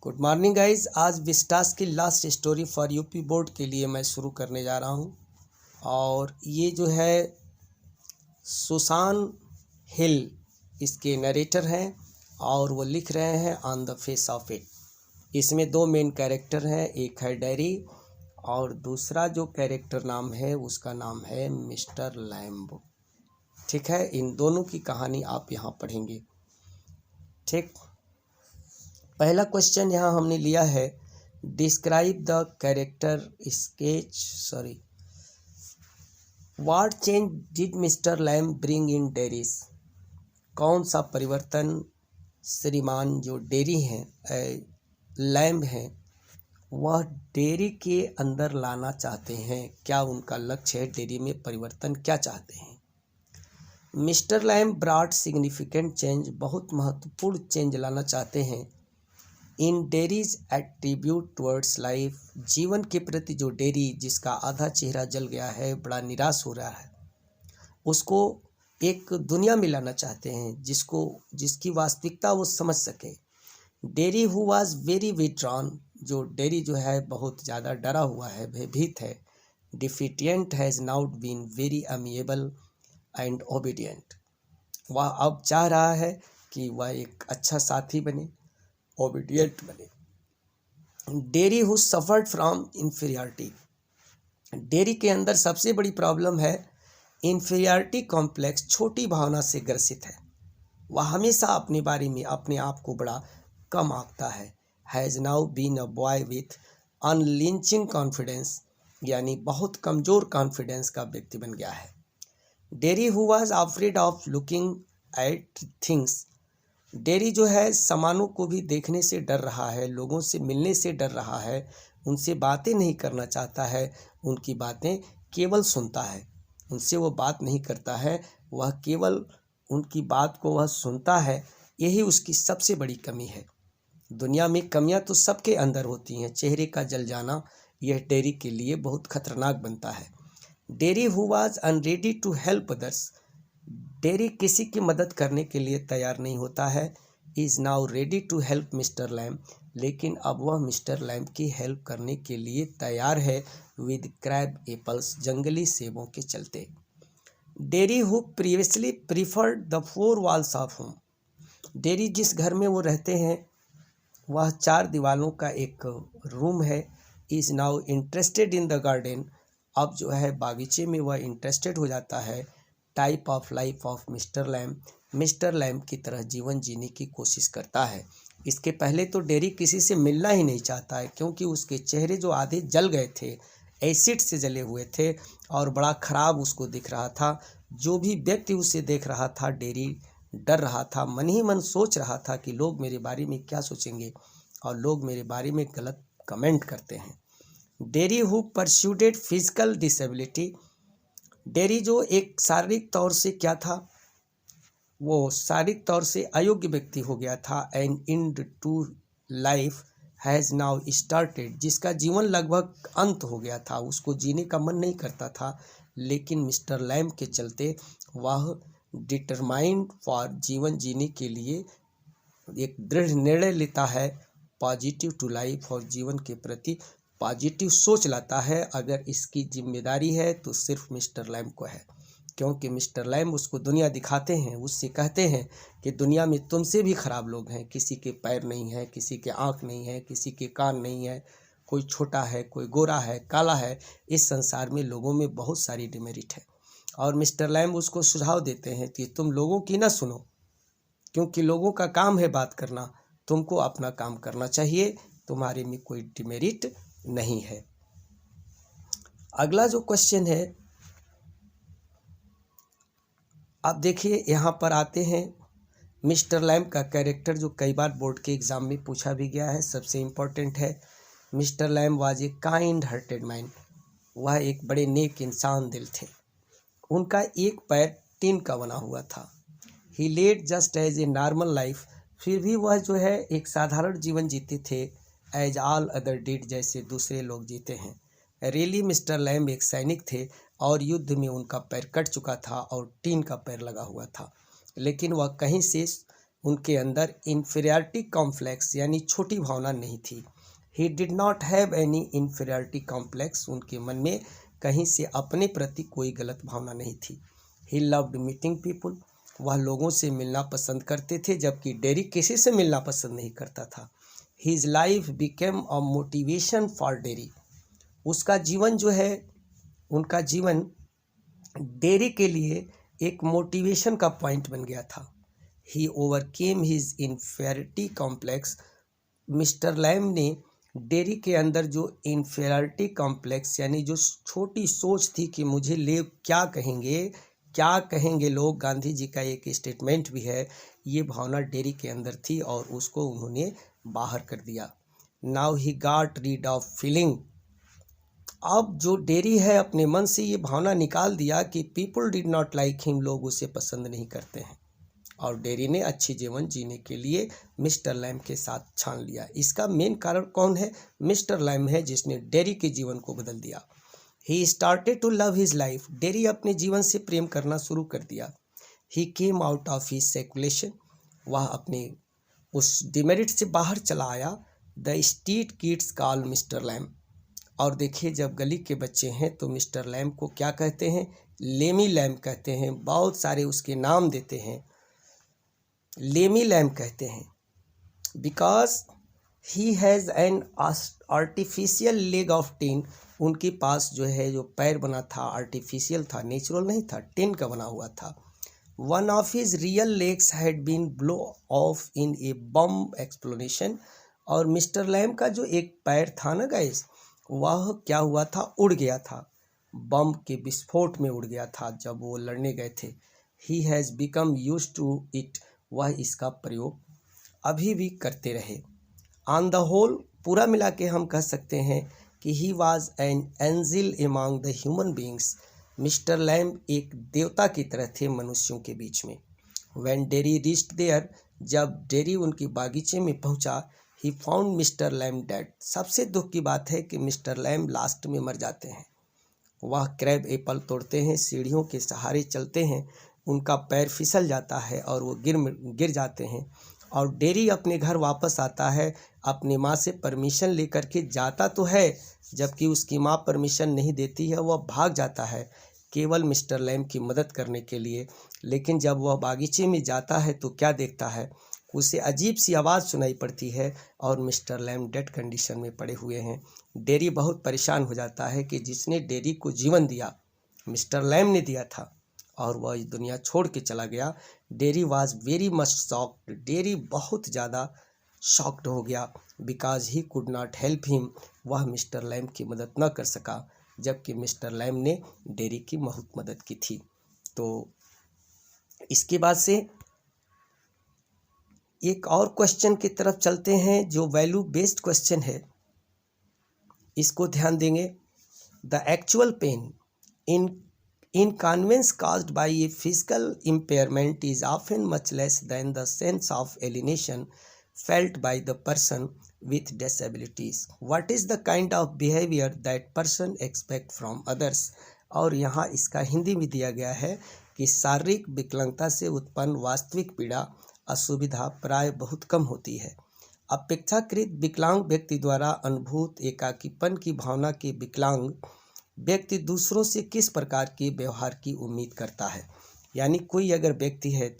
Good morning guys. आज Vistas की last story for UP board के लिए मैं शुरू करने जा रहा हूँ। और ये जो है सुसान हिल इसके नरेटर हैं और वो लिख रहे हैं on the face of it. इसमें दो मेन कैरेक्टर हैं, एक है डेरी और दूसरा जो कैरेक्टर नाम है उसका नाम है मिस्टर लैम्ब। ठीक है, इन दोनों की कहानी आप यहाँ पढ़ेंगे। ठीक, पहला क्वेश्चन यहाँ हमने लिया है, describe the character sketch what change did mister lamb bring in dairies. कौन सा परिवर्तन श्रीमान जो डेरी हैं लैम्ब हैं वह डेरी के अंदर लाना चाहते हैं, क्या उनका लक्ष्य है, डेरी में परिवर्तन क्या चाहते हैं। Mister lamb brought significant change, बहुत महत्वपूर्ण चेंज लाना चाहते हैं इन डेरीज एट्रीब्यूट टुवर्ड्स लाइफ, जीवन के प्रति जो डेरी जिसका आधा चेहरा जल गया है, बड़ा निराश हो रहा है, उसको एक दुनिया में लाना चाहते हैं जिसकी वास्तविकता वो समझ सके। Derry who was very withdrawn, जो डेरी जो है बहुत ज़्यादा डरा हुआ है, भयभीत है। Defiant has now been very amiable and obedient, वह अब चाह रहा है कि वह एक अच्छा साथी बने, ओबीडियंट बने। Dairy who suffered from inferiority, dairy के अंदर सबसे बड़ी प्रॉब्लम है इन्फीरियरिटी कॉम्प्लेक्स, छोटी भावना से ग्रसित है। वह हमेशा अपने बारे में अपने आप को बड़ा कम आंकता है। Has now been a boy with unflinching confidence, यानी बहुत कमज़ोर कॉन्फिडेंस का व्यक्ति बन गया है। Derry who was afraid of looking at things, Derry जो है सामानों को भी देखने से डर रहा है, लोगों से मिलने से डर रहा है, उनसे बातें नहीं करना चाहता है, उनकी बातें केवल सुनता है, उनसे वो बात नहीं करता है, वह केवल उनकी बात को वह सुनता है। यही उसकी सबसे बड़ी कमी है। दुनिया में कमियां तो सबके अंदर होती हैं, चेहरे का जल जाना यह डेरी के लिए बहुत खतरनाक बनता है। Derry who was unready to help others, Derry किसी की मदद करने के लिए तैयार नहीं होता है। Is now ready to help mister Lamb, लेकिन अब वह मिस्टर लैम्ब की हेल्प करने के लिए तैयार है विद क्रैब एप्पल्स, जंगली सेबों के चलते। Dairy who previously preferred the four walls of home, dairy जिस घर में वो रहते हैं वह चार दीवारों का एक रूम है। Is now interested in the garden, अब जो है बागीचे में वह इंटरेस्टेड हो जाता है। Type of life of mister lamb, mister lamb की तरह जीवन जीने की कोशिश करता है। इसके पहले तो डेरी किसी से मिलना ही नहीं चाहता है, क्योंकि उसके चेहरे जो आधे जल गए थे, एसिड से जले हुए थे और बड़ा ख़राब उसको दिख रहा था। जो भी व्यक्ति उसे देख रहा था, डेरी डर रहा था, मन ही मन सोच रहा था कि लोग मेरे बारे में क्या सोचेंगे और लोग मेरे बारे में गलत कमेंट करते हैं। Derry who persuaded physical disability, Derry जो एक शारीरिक तौर से क्या था, वो शारीरिक तौर से अयोग्य व्यक्ति हो गया था। And end to life has now started, जिसका जीवन लगभग अंत हो गया था, उसको जीने का मन नहीं करता था। लेकिन मिस्टर लैम्ब के चलते वह डिटरमाइंड फॉर, जीवन जीने के लिए एक दृढ़ निर्णय लेता है, पॉजिटिव टू लाइफ, और जीवन के प्रति पॉजिटिव सोच लाता है। अगर इसकी जिम्मेदारी है तो सिर्फ मिस्टर लैम्ब को है, क्योंकि मिस्टर लैम्ब उसको दुनिया दिखाते हैं, उससे कहते हैं कि दुनिया में तुमसे भी ख़राब लोग हैं, किसी के पैर नहीं है, किसी के आँख नहीं है, किसी के कान नहीं है, कोई छोटा है, कोई गोरा है, काला है, इस संसार में लोगों में बहुत सारी डिमेरिट है। और मिस्टर लैम्ब उसको सुझाव देते हैं कि तुम लोगों की ना सुनो, क्योंकि लोगों का काम है बात करना, तुमको अपना काम करना चाहिए, तुम्हारे में कोई डिमेरिट नहीं है। अगला जो क्वेश्चन है, अब देखिए यहाँ पर आते हैं मिस्टर लैम्ब का कैरेक्टर, जो कई बार बोर्ड के एग्ज़ाम में पूछा भी गया है, सबसे इम्पोर्टेंट है। Mister lamb was a kind hearted man, वह एक बड़े नेक इंसान दिल थे। उनका एक पैर टीन का बना हुआ था। He led just as a normal life, फिर भी वह जो है एक साधारण जीवन जीते थे। एज ऑल अदर डिड, जैसे दूसरे लोग जीते हैं। रियली मिस्टर लैम्ब एक सैनिक थे और युद्ध में उनका पैर कट चुका था और टीन का पैर लगा हुआ था, लेकिन वह कहीं से उनके अंदर इन्फीरियरिटी कॉम्प्लेक्स यानी छोटी भावना नहीं थी। He did not have any inferiority complex, उनके मन में कहीं से अपने प्रति कोई गलत भावना नहीं थी। ही लव्ड मीटिंग पीपुल, वह लोगों से मिलना पसंद करते थे, जबकि डेरी किसी से मिलना पसंद नहीं करता था। His life became a motivation for dairy, उसका जीवन जो है, उनका जीवन डेरी के लिए एक मोटिवेशन का पॉइंट बन गया था। He overcame his inferiority complex, mister Lamb ने डेरी के अंदर जो इन्फेरिटी कॉम्प्लेक्स यानी जो छोटी सोच थी कि मुझे ले क्या कहेंगे लोग, गांधी जी का एक स्टेटमेंट भी है, ये भावना डेरी के अंदर थी और उसको उन्होंने बाहर कर दिया। Now he got read of feeling, अब जो डेरी है अपने मन से ये भावना निकाल दिया कि people did not like him, लोग उसे पसंद नहीं करते हैं, और डेरी ने अच्छी जीवन जीने के लिए मिस्टर लैम के साथ छान लिया। इसका मेन कारण कौन है? मिस्टर लैम है, जिसने डेरी के जीवन को बदल दिया। He started to love his life, Derry अपने जीवन से प्रेम करना शुरू कर दिया। He came out of his seclusion, वह अपने उस डिमेरिट से बाहर चला आया। The street kids call mister Lamb, और देखिए जब गली के बच्चे हैं तो मिस्टर लैम को क्या कहते हैं? लेमी लैम कहते हैं। बहुत सारे उसके नाम देते हैं, लेमी लैम कहते हैं, because he has an artificial leg of tin, उनके पास जो है जो पैर बना था आर्टिफिशियल था, नेचुरल नहीं था, टिन का बना हुआ था। One of his real legs had been blow off in a bomb explosion, और मिस्टर लैम का जो एक पैर था ना गाइस, वह क्या हुआ था? उड़ गया था, बम के विस्फोट में उड़ गया था जब वो लड़ने गए थे। He has become used to it, वह इसका प्रयोग अभी भी करते रहे। ऑन द होल, पूरा मिला के हम कह सकते हैं कि he was an angel among the human beings, mister Lam एक देवता की तरह थे मनुष्यों के बीच में। व्हेन डेरी रीच्ड देयर, जब डेरी उनकी बागीचे में पहुंचा, he found mister Lam dead, सबसे दुख की बात है कि मिस्टर लैम लास्ट में मर जाते हैं। वह क्रैब एप्पल तोड़ते हैं, सीढ़ियों के सहारे चलते हैं, उनका पैर फिसल जाता है और वो गिर जाते हैं, और डेरी अपने घर वापस आता है, अपनी माँ से परमिशन लेकर के जाता तो है, जबकि उसकी माँ परमिशन नहीं देती है, वह भाग जाता है केवल मिस्टर लैम की मदद करने के लिए। लेकिन जब वह बागीचे में जाता है तो क्या देखता है? उसे अजीब सी आवाज़ सुनाई पड़ती है और मिस्टर लैम डेड कंडीशन में पड़े हुए हैं। डेरी बहुत परेशान हो जाता है कि जिसने डेरी को जीवन दिया मिस्टर लैम ने दिया था, और वह इस दुनिया छोड़ के चला गया। Dairy was very much shocked, dairy बहुत ज़्यादा शॉक्ड हो गया, because he could not help him, वह मिस्टर लैम की मदद न कर सका, जबकि मिस्टर लैम ने डेरी की बहुत मदद की थी। तो इसके बाद से एक और क्वेश्चन की तरफ चलते हैं जो वैल्यू बेस्ड क्वेश्चन है, इसको ध्यान देंगे। The actual pain inconvenience caused by a physical impairment is often much less than the sense of alienation felt by the person with disabilities. What is the kind of behavior that person expect from others? और यहाँ इसका हिंदी में दिया गया है कि शारीरिक विकलांगता से उत्पन्न वास्तविक पीड़ा असुविधा प्राय बहुत कम होती है। अपेक्षाकृत विकलांग व्यक्ति द्वारा अनुभूत एकाकीपन की भावना के विकलांग व्यक्ति दूसरों से किस प्रकार के व्यवहार की उम्मीद करता है। यानी कोई अगर व्यक्ति है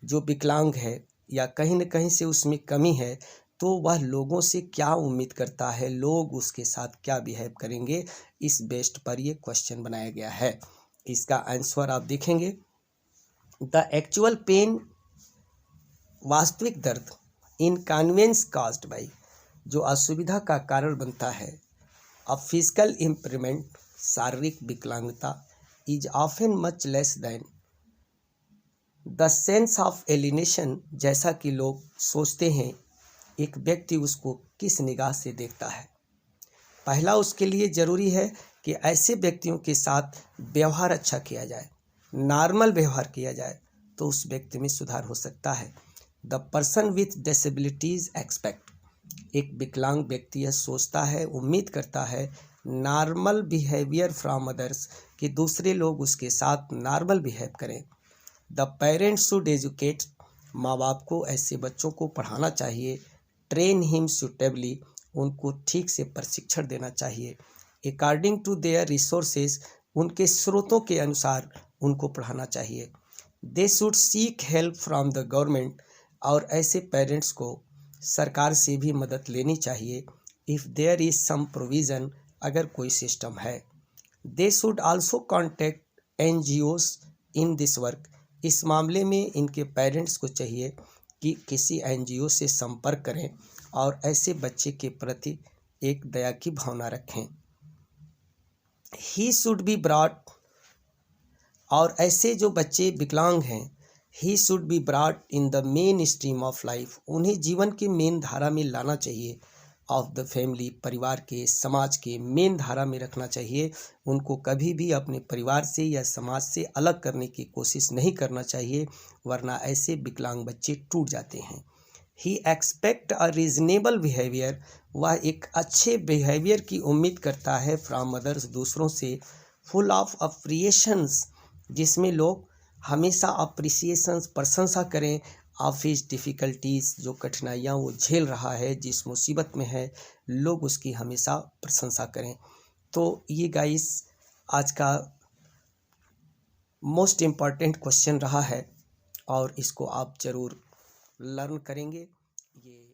जो विकलांग है या कहीं न कहीं से उसमें कमी है, तो वह लोगों से क्या उम्मीद करता है, लोग उसके साथ क्या बिहेव करेंगे, इस बेस्ड पर ये क्वेश्चन बनाया गया है। इसका आंसर आप देखेंगे, द एक्चुअल पेन वास्तविक दर्द, इनकन्वीनियंस काज्ड बाई जो असुविधा का कारण बनता है, अ फिजिकल इम्पेयरमेंट शारीरिक विकलांगता, is often much less than the sense of alienation, जैसा कि लोग सोचते हैं एक व्यक्ति उसको किस निगाह से देखता है। पहला उसके लिए ज़रूरी है कि ऐसे व्यक्तियों के साथ व्यवहार अच्छा किया जाए, नॉर्मल व्यवहार किया जाए, तो उस व्यक्ति में सुधार हो सकता है। The person with disabilities expect, एक विकलांग व्यक्ति यह सोचता है, उम्मीद करता है, नॉर्मल बिहेवियर फ्रॉम अदर्स, कि दूसरे लोग उसके साथ नॉर्मल बिहेव करें। द पेरेंट्स शुड एजुकेट, माँ बाप को ऐसे बच्चों को पढ़ाना चाहिए, ट्रेन हिम सुटेबली, उनको ठीक से प्रशिक्षण देना चाहिए, अकॉर्डिंग टू देयर रिसोर्सेज, उनके स्रोतों के अनुसार उनको पढ़ाना चाहिए। They should seek help from the government, और ऐसे पेरेंट्स को सरकार से भी मदद लेनी चाहिए। If there is some provision, अगर कोई सिस्टम है। They should also contact NGOs in this work, इस मामले में इनके पेरेंट्स को चाहिए कि किसी NGO से संपर्क करें और ऐसे बच्चे के प्रति एक दया की भावना रखें। ही शुड बी ब्रॉट, और ऐसे जो बच्चे विकलांग हैं, he should be brought in the main stream of life, उन्हें जीवन के मेन धारा में लाना चाहिए। ऑफ द फैमिली, परिवार के, समाज के मेन धारा में रखना चाहिए। उनको कभी भी अपने परिवार से या समाज से अलग करने की कोशिश नहीं करना चाहिए, वरना ऐसे विकलांग बच्चे टूट जाते हैं। ही एक्सपेक्ट अ रीजनेबल बिहेवियर, वह एक अच्छे बिहेवियर की उम्मीद करता है फ्रॉम अदर्स, दूसरों से। फुल ऑफ अप्रिएशंस, जिसमें लोग हमेशा अप्रिसिएशंस, प्रशंसा करें। ऑफ हिज डिफ़िकल्टीज़, जो कठिनाइयाँ वो झेल रहा है, जिस मुसीबत में है, लोग उसकी हमेशा प्रशंसा करें। तो ये गाइस आज का मोस्ट इम्पॉर्टेंट क्वेश्चन रहा है, और इसको आप ज़रूर लर्न करेंगे। ये